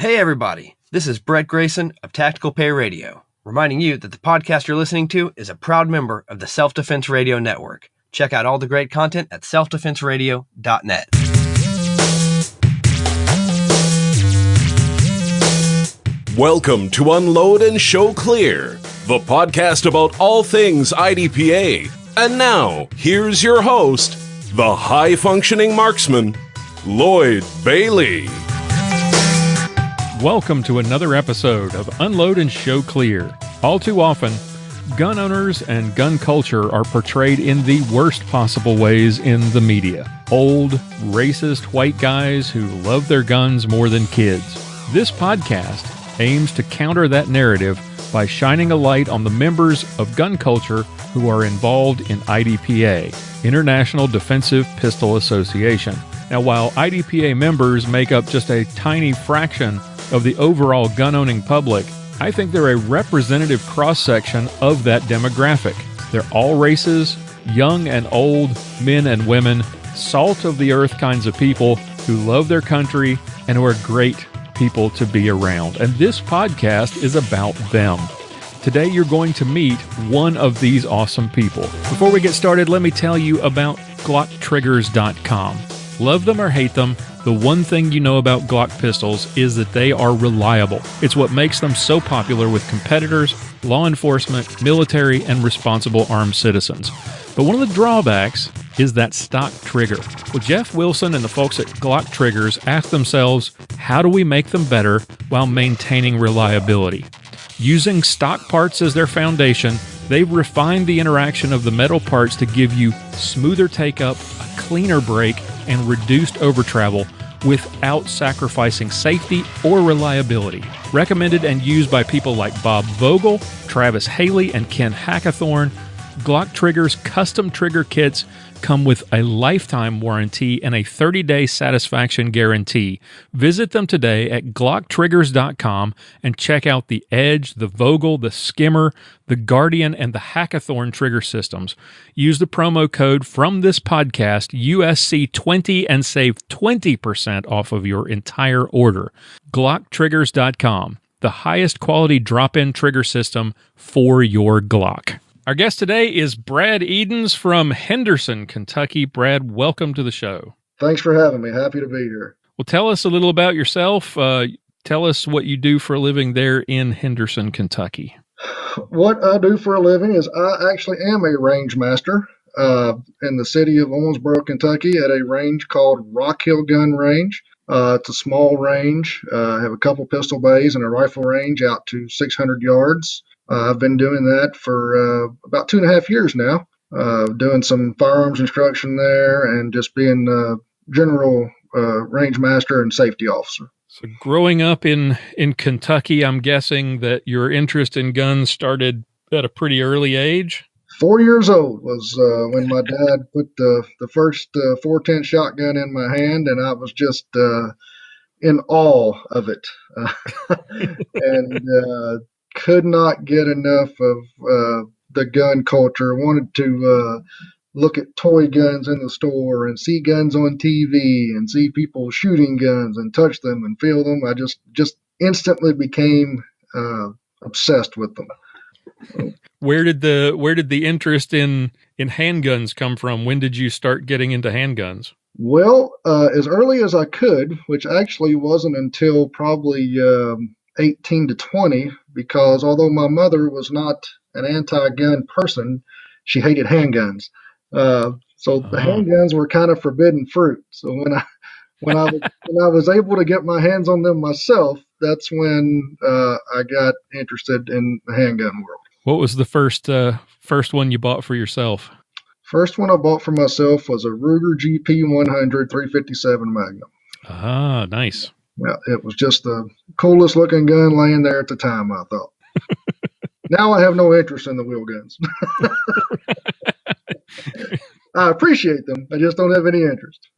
Hey everybody, this is Brett Grayson of Tactical Pay Radio, reminding you that the podcast you're listening to is a proud member of the Self-Defense Radio Network. Check out all the great content at selfdefenseradio.net. Welcome to Unload and Show Clear, the podcast about all things IDPA. And now, here's your host, the high-functioning marksman, Lloyd Bailey. Welcome to another episode of Unload and Show Clear. All too often, gun owners and gun culture are portrayed in the worst possible ways in the media. Old, racist white guys who love their guns more than kids. This podcast aims to counter that narrative by shining a light on the members of gun culture who are involved in IDPA, International Defensive Pistol Association. Now, while IDPA members make up just a tiny fraction of the overall gun-owning public, I think they're a representative cross-section of that demographic. They're all races, young and old, men and women, salt-of-the-earth kinds of people who love their country and who are great people to be around. And this podcast is about them. Today, you're going to meet one of these awesome people. Before we get started, let me tell you about GlockTriggers.com. Love them or hate them, the one thing you know about Glock pistols is that they are reliable. It's what makes them so popular with competitors, law enforcement, military, and responsible armed citizens. But one of the drawbacks is that stock trigger. Well, Jeff Wilson and the folks at Glock Triggers asked themselves, how do we make them better while maintaining reliability? Using stock parts as their foundation, they've refined the interaction of the metal parts to give you smoother take-up, a cleaner break, and reduced overtravel without sacrificing safety or reliability. Recommended and used by people like Bob Vogel, Travis Haley, and Ken Hackathorn, Glock Triggers custom trigger kits come with a lifetime warranty and a 30-day satisfaction guarantee. Visit them today at GlockTriggers.com and check out the Edge, the Vogel, the Skimmer, the Guardian, and the Hackathorn trigger systems. Use the promo code from this podcast, USC20, and save 20% off of your entire order. GlockTriggers.com, the highest quality drop-in trigger system for your Glock. Our guest today is Brad Eadens from Henderson, Kentucky. Brad, welcome to the show. Thanks for having me. Happy to be here. Well, tell us a little about yourself. Tell us what you do for a living there in Henderson, Kentucky. What I do for a living is I actually am a rangemaster in the city of Owensboro, Kentucky, at a range called Rock Hill Gun Range. It's a small range. I have a couple pistol bays and a rifle range out to 600 yards. I've been doing that for about 2.5 years now, doing some firearms instruction there and just being general range master and safety officer. So growing up in Kentucky, I'm guessing that your interest in guns started at a pretty early age? 4 years old was when my dad put the first .410 shotgun in my hand, and I was just in awe of it. And could not get enough of the gun culture. Wanted to look at toy guns in the store and see guns on TV and see people shooting guns and touch them and feel them. I just instantly became obsessed with them. Where did the interest in handguns come from? When did you start getting into handguns? Well, as early as I could, which actually wasn't until probably 18 to 20, because although my mother was not an anti-gun person, she hated handguns. So the handguns were kind of forbidden fruit. So when I was able to get my hands on them myself, that's when I got interested in the handgun world. What was the first one you bought for yourself? First one I bought for myself was a Ruger GP100 357 Magnum. Ah, nice. Yeah, it was just the coolest looking gun laying there at the time, I thought. Now I have no interest in the wheel guns. I appreciate them. I just don't have any interest.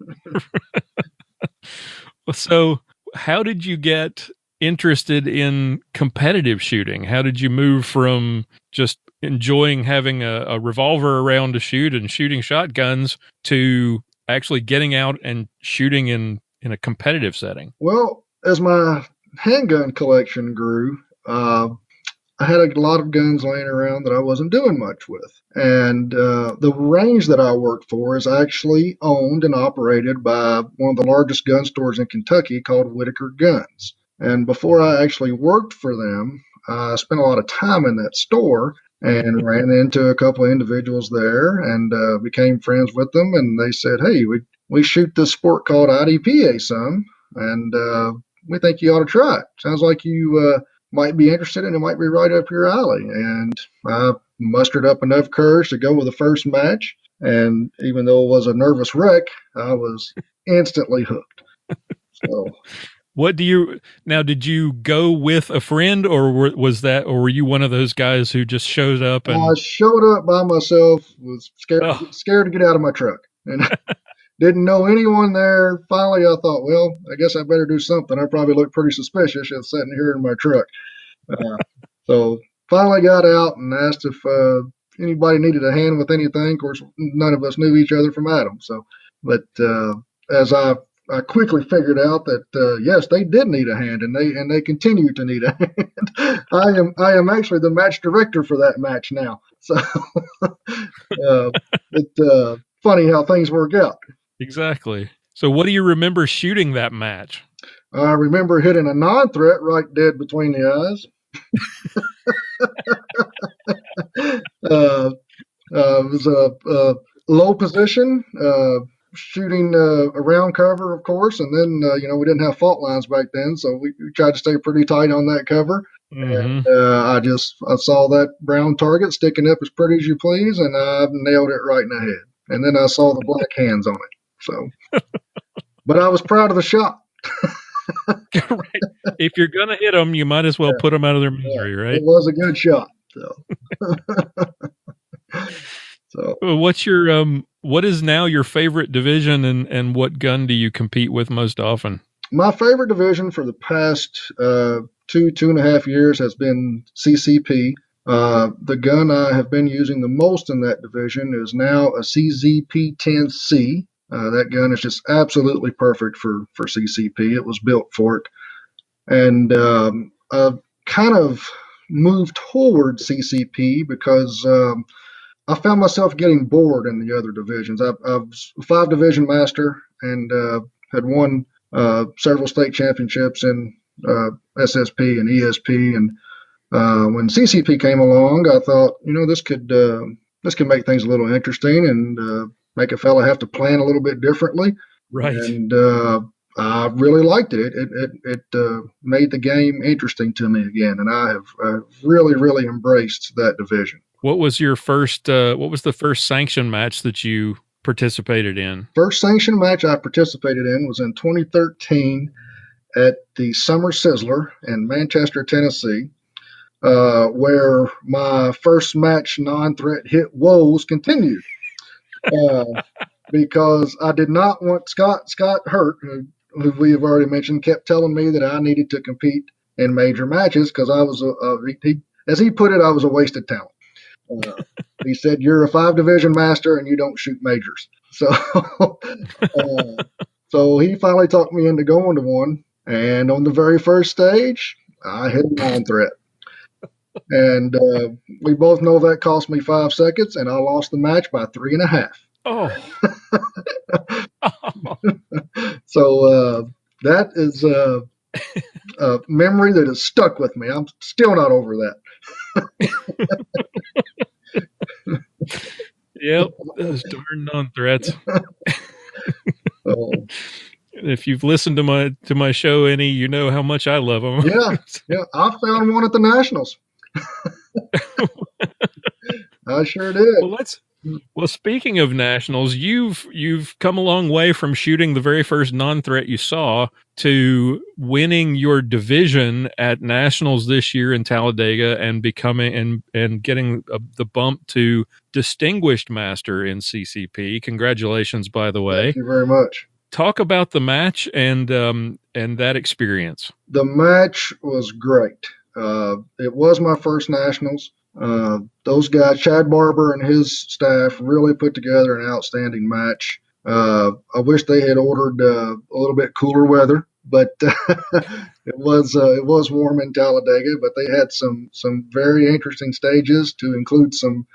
So how did you get interested in competitive shooting? How did you move from just enjoying having a revolver around to shoot and shooting shotguns to actually getting out and shooting in a competitive setting? Well, as my handgun collection grew, I had a lot of guns laying around that I wasn't doing much with. And the range that I worked for is actually owned and operated by one of the largest gun stores in Kentucky called Whitaker Guns. And before I actually worked for them, I spent a lot of time in that store and ran into a couple of individuals there and became friends with them. And they said, hey, we shoot this sport called IDPA some, and we think you ought to try it. Sounds like you might be interested and it might be right up your alley. And I mustered up enough courage to go with the first match. And even though it was a nervous wreck, I was instantly hooked. So, did you go with a friend, or were you one of those guys who just showed up? And I showed up by myself, was scared to get out of my truck, and didn't know anyone there. Finally, I thought, well, I guess I better do something. I probably looked pretty suspicious just sitting here in my truck. So finally got out and asked if anybody needed a hand with anything. Of course, none of us knew each other from Adam. So, but as I quickly figured out that yes, they did need a hand, and they continue to need a hand. I am actually the match director for that match now. So, it's funny how things work out. Exactly. So, what do you remember shooting that match? I remember hitting a non-threat right dead between the eyes. It was a low position. Shooting around cover, of course, and then we didn't have fault lines back then, so we tried to stay pretty tight on that cover. Mm-hmm. And I saw that brown target sticking up as pretty as you please, and I nailed it right in the head. And then I saw the black hands on it. So, but I was proud of the shot. Right. If you're gonna hit them, you might as well put them out of their misery, right? It was a good shot. So. What is now your favorite division, and what gun do you compete with most often? My favorite division for the past 2.5 years has been CCP. The gun I have been using the most in that division is now a CZP-10C. That gun is just absolutely perfect for CCP. It was built for it. And I've kind of moved toward CCP because I found myself getting bored in the other divisions. I was a 5-division master and had won several state championships in SSP and ESP. And when CCP came along, I thought, this could make things a little interesting and make a fella have to plan a little bit differently. Right. And I really liked it. It made the game interesting to me again, and I have really, really embraced that division. What was your first? What was the first sanction match that you participated in? First sanction match I participated in was in 2013 at the Summer Sizzler in Manchester, Tennessee, where my first match non-threat hit woes continued. Because I did not want Scott Hurt, who we have already mentioned, kept telling me that I needed to compete in major matches because I was, as he put it, I was a wasted talent. He said, "You're a 5-division master and you don't shoot majors." So, so he finally talked me into going to one. And on the very first stage, I hit a non-threat. And we both know that cost me 5 seconds, and I lost the match by 3.5. Oh. So that is a memory that has stuck with me. I'm still not over that. Yep, those darn non-threats. So, if you've listened to my show any, you know how much I love them. Yeah, I found one at the Nationals. I sure did. Well, speaking of Nationals, you've come a long way from shooting the very first non-threat you saw to winning your division at Nationals this year in Talladega and becoming and getting the bump to Distinguished Master in CCP. Congratulations, by the way. Thank you very much. Talk about the match and that experience. The match was great. It was my first Nationals. Those guys, Chad Barber and his staff, really put together an outstanding match. I wish they had ordered a little bit cooler weather but it was warm in Talladega. But they had some very interesting stages, to include some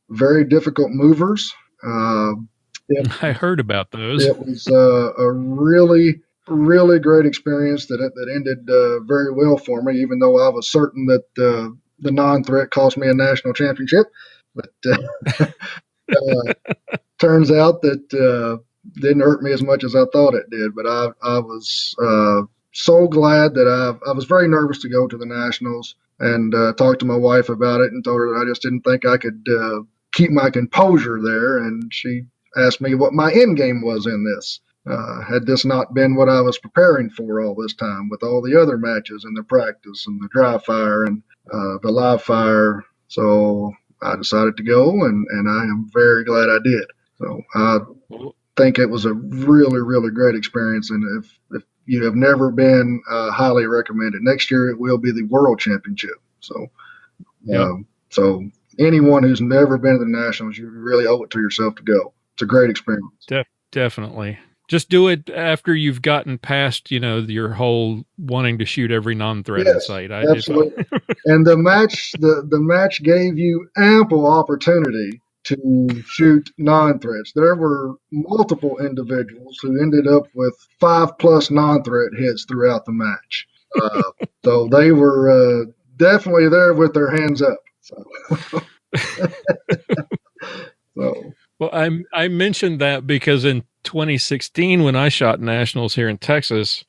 very difficult movers. I heard about those. It was a really, really great experience that ended very well for me, even though I was certain that the non-threat cost me a national championship. But turns out that didn't hurt me as much as I thought it did. But I was so glad that I was very nervous to go to the Nationals, and talked to my wife about it and told her that I just didn't think I could keep my composure there. And she asked me what my end game was in this. Had this not been what I was preparing for all this time, with all the other matches and the practice and the dry fire and the live fire. So I decided to go, and I am very glad I did. So I think it was a really, really great experience. And if you have never been, highly recommended. Next year it will be the World Championship. So, so anyone who's never been to the Nationals, you really owe it to yourself to go. It's a great experience. Definitely. Just do it after you've gotten past, your whole wanting to shoot every non-threat in sight. Absolutely. And the match gave you ample opportunity to shoot non-threats. There were multiple individuals who ended up with 5+ non-threat hits throughout the match. So they were definitely there with their hands up. So. Well, I mentioned that because in 2016, when I shot Nationals here in Texas,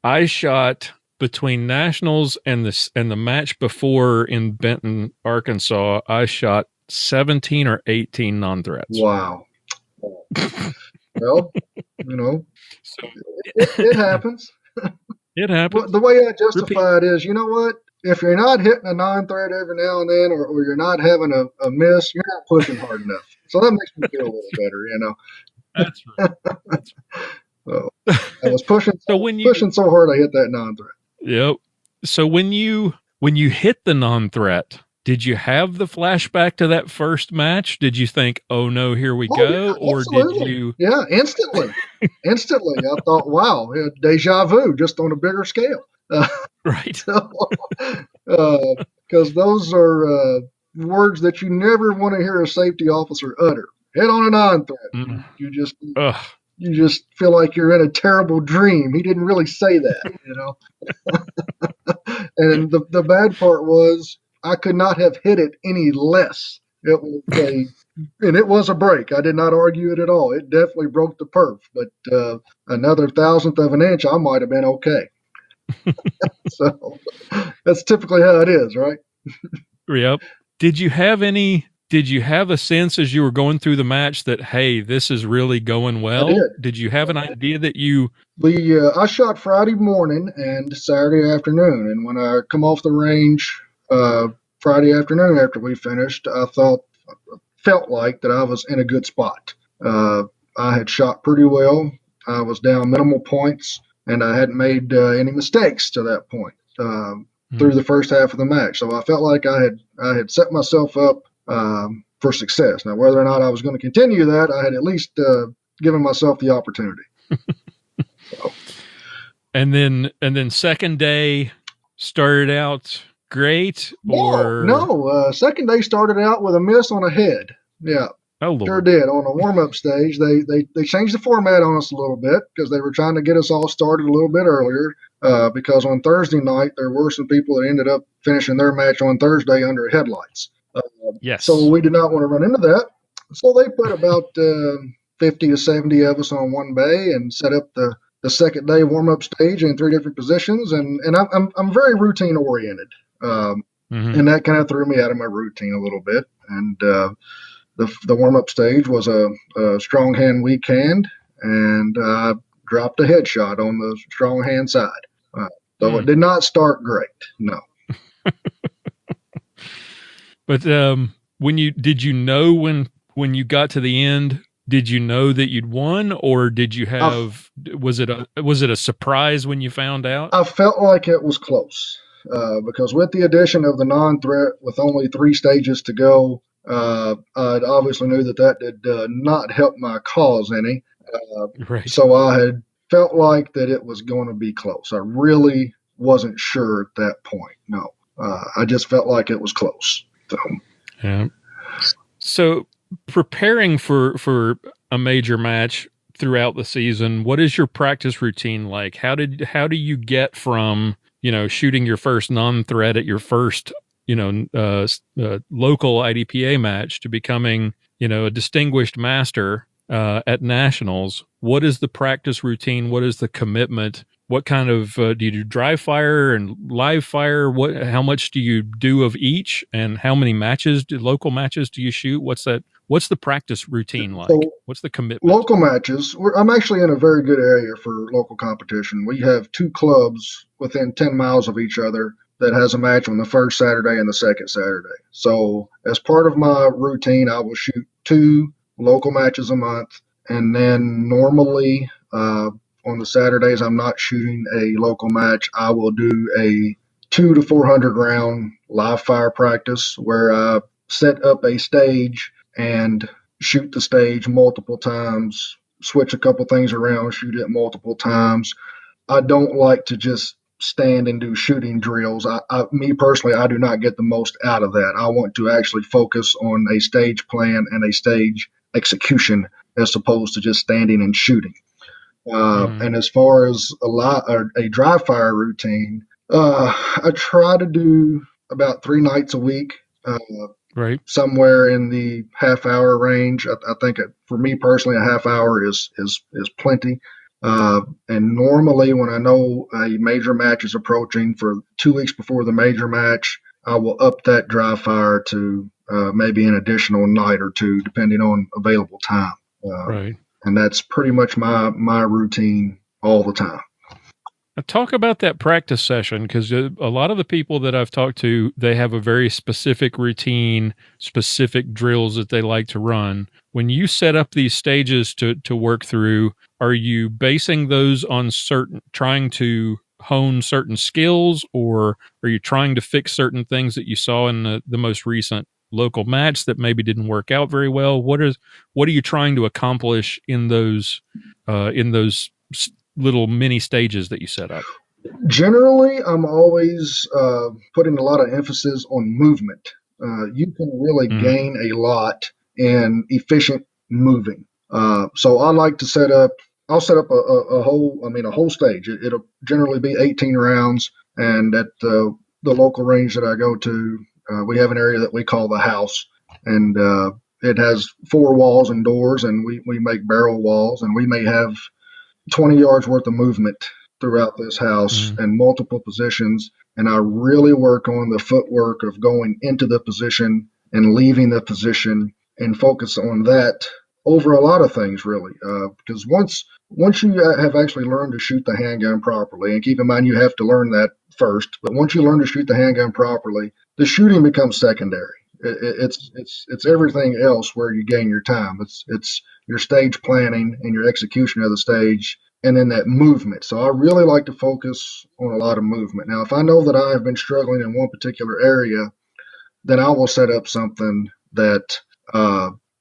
I shot between Nationals and the match before in Benton, Arkansas, I shot 17 or 18 non-threats. Wow. Well, it happens. It happens. Well, the way I justify it is, you know what? If you're not hitting a non-threat every now and then, or you're not having a miss, you're not pushing hard enough. So that makes me feel a little better, That's right. So I was pushing pushing so hard I hit that non-threat. Yep. So when you hit the non-threat, did you have the flashback to that first match? Did you think, "Oh no, here we go," or did you? Yeah, instantly. Instantly, I thought, "Wow, deja vu, just on a bigger scale." Right. Because those are words that you never want to hear a safety officer utter. Hit on a non-threat. Mm. You just feel like you're in a terrible dream. He didn't really say that, And the bad part was I could not have hit it any less. It was a break. I did not argue it at all. It definitely broke the perf, but another 1,000th of an inch, I might have been okay. So that's typically how it is, right? Yep. Did you have a sense as you were going through the match that, hey, this is really going well? I did. Did you have an idea that I shot Friday morning and Saturday afternoon, and when I come off the range Friday afternoon after we finished, I felt like that I was in a good spot. I had shot pretty well. I was down minimal points, and I hadn't made any mistakes to that point through the first half of the match. So I felt like I had set myself up for success. Now, whether or not I was going to continue that, I had at least given myself the opportunity. So. And then second day started out great, or no? Second day started out with a miss on a head. Yeah. Oh, Lord. Sure did. On a warm-up stage, they changed the format on us a little bit because they were trying to get us all started a little bit earlier. Because on Thursday night there were some people that ended up finishing their match on Thursday under headlights. Yes. So we did not want to run into that. So they put about 50 to 70 of us on one bay and set up the second day warm-up stage in 3 different positions. And I'm very routine oriented, and that kind of threw me out of my routine a little bit. And the warm-up stage was a strong hand, weak hand, and I dropped a headshot on the strong hand side. So it did not start great. No. But when you got to the end, did you know that you'd won, or did you have was it a surprise when you found out? I felt like it was close because with the addition of the non-threat, with only 3 stages to go, I obviously knew that did not help my cause any. Right. So I had felt like that it was going to be close. I really wasn't sure at that point. No, I just felt like it was close. So, yeah. So preparing for a major match throughout the season, what is your practice routine like? How do you get from, shooting your first non-threat at your first, local IDPA match to becoming, a distinguished master at nationals? What is the practice routine? What is the commitment? What kind of do you do dry fire and live fire? How much do you do of each, and how many local matches do you shoot? What's the practice routine like? So, what's the commitment? Local matches. I'm actually in a very good area for local competition. We have 2 clubs within 10 miles of each other that has a match on the first Saturday and the second Saturday. So as part of my routine, I will shoot 2 local matches a month, and then normally on the Saturdays I'm not shooting a local match. I will do a 200 to 400 round live fire practice where I set up a stage and shoot the stage multiple times, switch a couple things around, shoot it multiple times. I don't like to just stand and do shooting drills. Me personally, I do not get the most out of that. I want to actually focus on a stage plan and a stage execution as opposed to just standing and shooting. And as far as a dry fire routine, I try to do about 3 nights a week. Right. Somewhere in the half-hour range. I think for me personally, a half hour is plenty. And normally when I know a major match is approaching, for 2 weeks before the major match, I will up that dry fire to maybe an additional night or 2, depending on available time. Right. And that's pretty much my routine all the time. Now talk about that practice session, because a lot of the people that I've talked to, they have a very specific routine, specific drills that they like to run. When you set up these stages to work through, are you basing those on trying to hone certain skills, or are you trying to fix certain things that you saw in the most recent local match that maybe didn't work out very well? What are you trying to accomplish in those little mini stages that you set up? Generally, I'm always putting a lot of emphasis on movement. You can really gain a lot in efficient moving. So I like to I'll set up a whole stage. It'll generally be 18 rounds. And at the local range that I go to, we have an area that we call the house. And it has 4 walls and doors, and we make barrel walls, and we may have 20 yards worth of movement throughout this house in multiple positions. And I really work on the footwork of going into the position and leaving the position, and focus on that over a lot of things, really. Because once you have actually learned to shoot the handgun properly, and keep in mind you have to learn that first, but once you learn to shoot the handgun properly, the shooting becomes secondary. It's everything else where you gain your time. It's your stage planning and your execution of the stage, and then that movement. So I really like to focus on a lot of movement. Now, if I know that I have been struggling in one particular area, then I will set up something that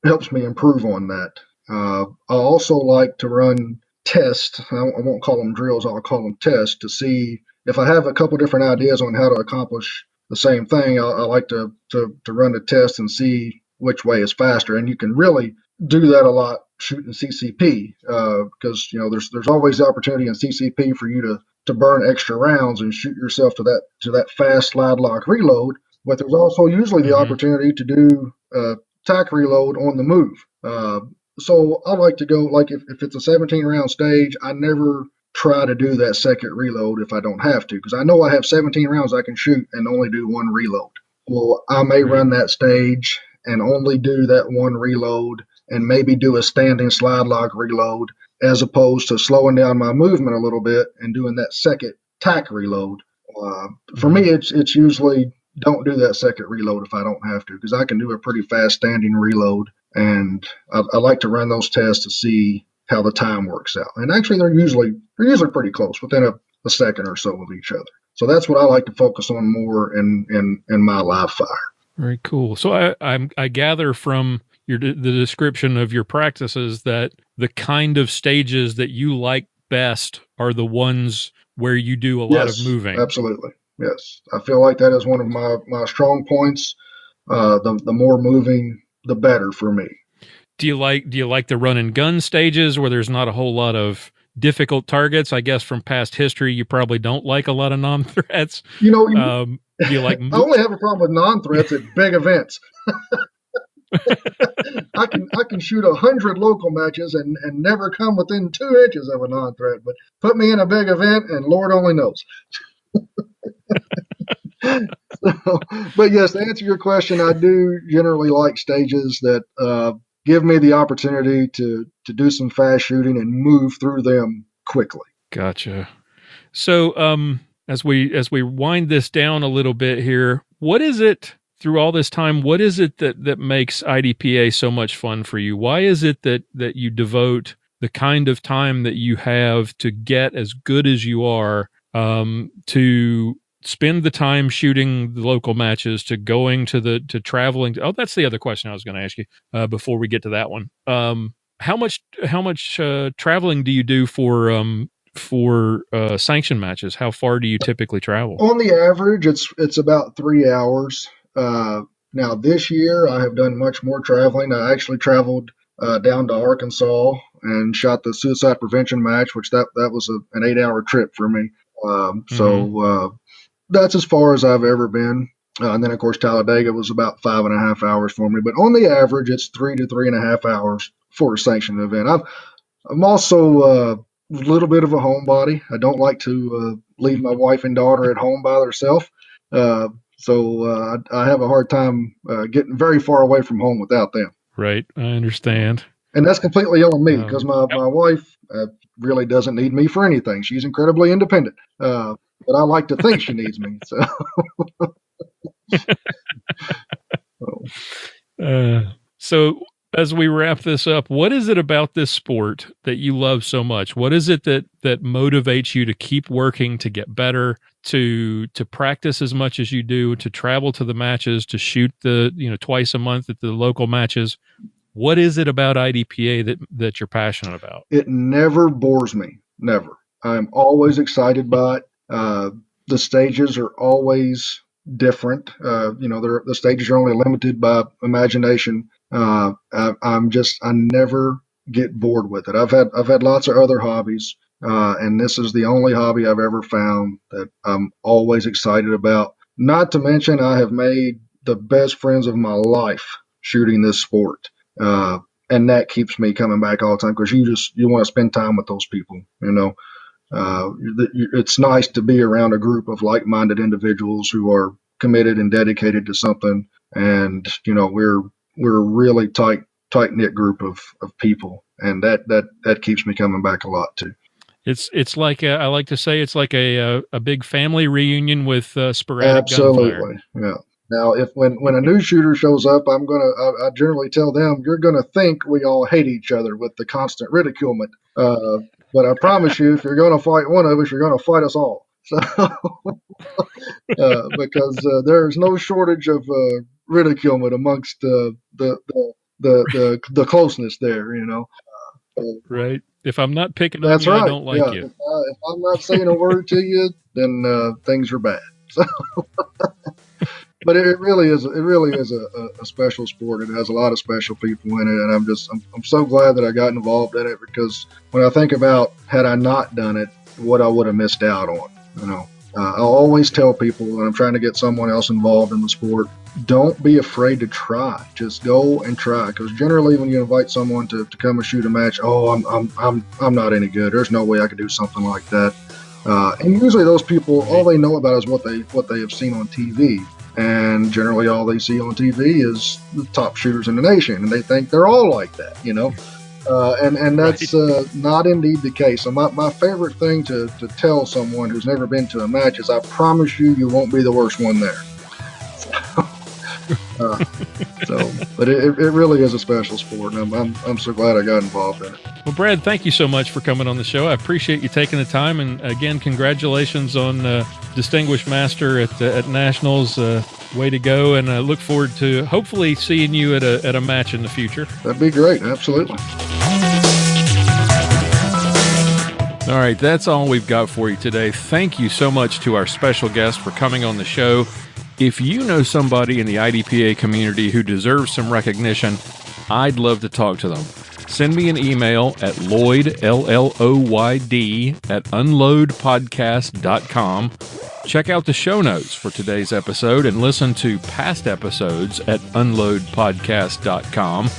helps me improve on that. I also like to run tests. I won't call them drills. I'll call them tests to see if I have a couple different ideas on how to accomplish the same thing. I like to run a test and see which way is faster. And you can really do that a lot shooting CCP, because there's always the opportunity in CCP for you to burn extra rounds and shoot yourself to that fast slide lock reload. But there's also usually the opportunity to do tack reload on the move. So I like to go, like if it's a 17 round stage, I never try to do that second reload if I don't have to, because I know I have 17 rounds I can shoot and only do 1 reload. Well, I may run that stage and only do that 1 reload, and maybe do a standing slide lock reload, as opposed to slowing down my movement a little bit and doing that second tack reload. For me, it's usually don't do that second reload if I don't have to, because I can do a pretty fast standing reload, and I like to run those tests to see how the time works out. And actually, they're usually pretty close, within a second or so of each other. So that's what I like to focus on more in my live fire. Very cool. So I gather from the description of your practices that the kind of stages that you like best are the ones where you do a lot of moving. Absolutely. Yes. I feel like that is one of my strong points. The more moving, the better for me. Do you like the run and gun stages where there's not a whole lot of difficult targets? I guess from past history, you probably don't like a lot of non-threats. Do you like? I only have a problem with non-threats at big events. I can shoot 100 local matches and never come within 2 inches of a non-threat, but put me in a big event and Lord only knows. But yes, to answer your question, I do generally like stages that give me the opportunity to do some fast shooting and move through them quickly. Gotcha. So as we wind this down a little bit here, what is it through all this time, what is it that makes IDPA so much fun for you? Why is it that you devote the kind of time that you have to get as good as you are, to spend the time shooting the local matches, to going to traveling? Oh, that's the other question I was going to ask you before we get to that one. How much traveling do you do for sanction matches? How far do you typically travel? On the average, it's about 3 hours. Now this year I have done much more traveling. I actually traveled down to Arkansas and shot the suicide prevention match, which that was an 8-hour trip for me. So that's as far as I've ever been. And then of course Talladega was about 5.5 hours for me. But on the average, it's 3 to 3.5 hours for a sanctioned event. I'm also a little bit of a homebody. I don't like to leave my wife and daughter at home by themselves. So I have a hard time getting very far away from home without them. Right. I understand. And that's completely on me because my wife really doesn't need me for anything. She's incredibly independent. But I like to think she needs me. So as we wrap this up, what is it about this sport that you love so much? What is it that motivates you to keep working, to get better, to practice as much as you do, to travel to the matches, to shoot twice a month at the local matches? What is it about IDPA that you're passionate about? It never bores me. Never. I'm always excited by it. The stages are always different. The stages are only limited by imagination. I never get bored with it. I've had lots of other hobbies, and this is the only hobby I've ever found that I'm always excited about. Not to mention, I have made the best friends of my life shooting this sport, and that keeps me coming back all the time because you want to spend time with those people. It's nice to be around a group of like-minded individuals who are committed and dedicated to something, and we're a really tight-knit group of people, and that keeps me coming back a lot too. It's like I like to say it's like a big family reunion with sporadic Absolutely, gunfire. Yeah. Now, when a new shooter shows up, I generally tell them you're gonna think we all hate each other with the constant ridiculement. But I promise you, if you're gonna fight one of us, you're gonna fight us all. So, because there's no shortage of ridiculement amongst the closeness there, Right. If I'm not picking that's on you, right. I don't like you. If I'm not saying a word to you, then things are bad. So, but it really is a special sport. It has a lot of special people in it, and I'm so glad that I got involved in it, because when I think about had I not done it, what I would have missed out on. I'll always tell people when I'm trying to get someone else involved in the sport, don't be afraid to try. Just go and try, because generally when you invite someone to come and shoot a match, I'm not any good. There's no way I could do something like that. And usually those people, all they know about is what they have seen on TV. And generally all they see on TV is the top shooters in the nation, and they think they're all like that, and that's not indeed the case. So my favorite thing to tell someone who's never been to a match is, I promise you won't be the worst one there. But it really is a special sport, and I'm so glad I got involved in it. Well, Brad, thank you so much for coming on the show. I appreciate you taking the time, and again, congratulations on Distinguished Master at Nationals. Way to go, and I look forward to hopefully seeing you at a match in the future. That'd be great, absolutely. All right, that's all we've got for you today. Thank you so much to our special guest for coming on the show. If you know somebody in the IDPA community who deserves some recognition, I'd love to talk to them. Send me an email at Lloyd, L-L-O-Y-D, at unloadpodcast.com. Check out the show notes for today's episode and listen to past episodes at unloadpodcast.com.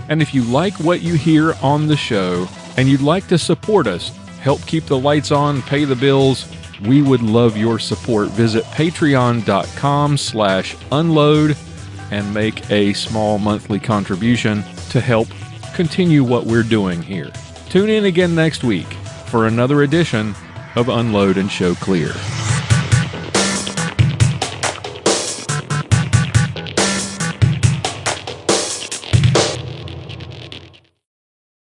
And if you like what you hear on the show and you'd like to support us, help keep the lights on, pay the bills, we would love your support. Visit patreon.com/unload and make a small monthly contribution to help continue what we're doing here. Tune in again next week for another edition of Unload and Show Clear.